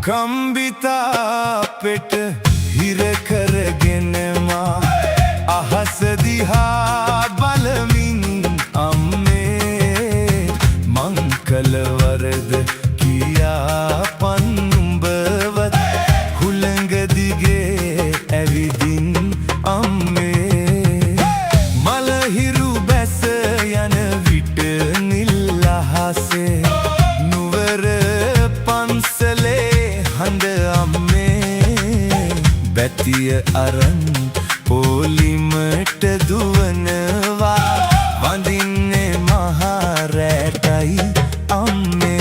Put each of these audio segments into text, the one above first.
කම්බිතා පෙට හිර කරගෙන මා අහස දිහා බලමින් අම්මේ මං කළ වරද කියා පන්නුඹවත් හුළඟ දිගේ ඇවිදින් අම්මේ මලහිරු බැස යන විට නිල් අහසේ නුවර පන්සලේ හඬ අම්මේ බැතිය අරන් පොලිමට දුවනවා වඳින්නේ මහා රැටයි අම්මේ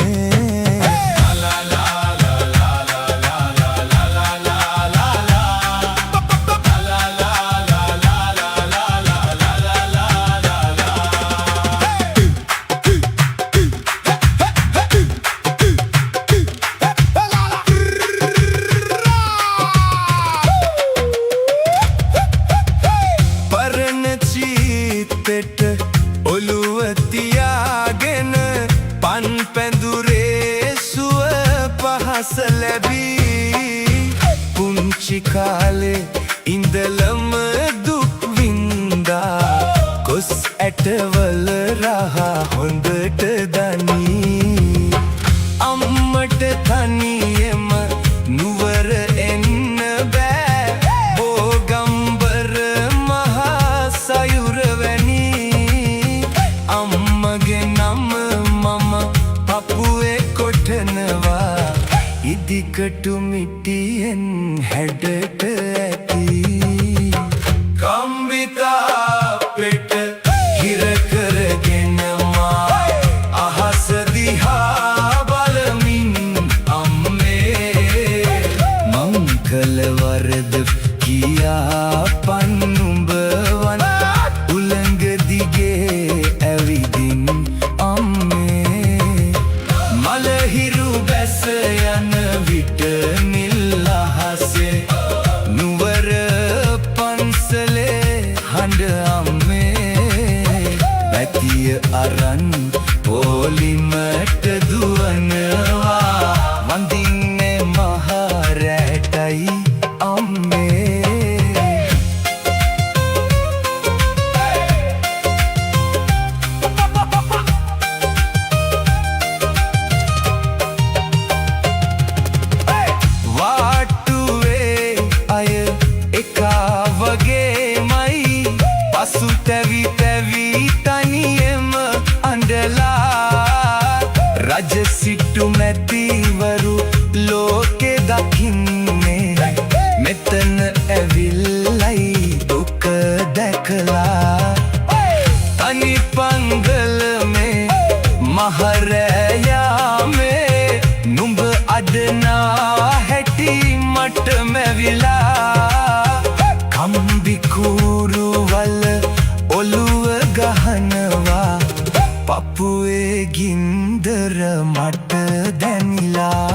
ඔළුව තියාගෙන පන් පැඳුරේ සුව පහස ලැබී පුංචි කාලේ ඉඳලම දුක් වින්දා කොස් ඇටවල රහ හොඳට දනී අම්මට තනියම නුවර එන්න බෑ බෝගම්බර මහා සයුර වැනි අම්මගේ නම මම පපුවේ කොටනවා ඉදිකටු මිටියෙන් හැඩට ඇති කම්බිතා පෙට හිර කරගෙන මා අහස දිහා බලමින් අම්මේ මං කළ වරද කියා පන්නුඹවන් උළඟ දිගේ ඇවිදින් අම්මේ මලහිරු බැස යන විට නිල් අහසේ නුවර පන්සලේ හඬ අම්මේ බැතිය අරන් පොලිමට දුවනවා වඳින්නේ මහා රැටයි අම්මේ පසු තැවි තැවි තනියම අඬලා රජ සිටු මැතිවරු ලෝකෙ දකින්නේ මෙතන ඇවිල්ලයි දුක දැකලා තනි පංගලමේ මහරෑයාමේ නුඹ අඩනා හැටි මට මැවිලා කම්බිකුරුවල ඔළුව ගහනවා පපුවේ ගින්දර මට දැනිලා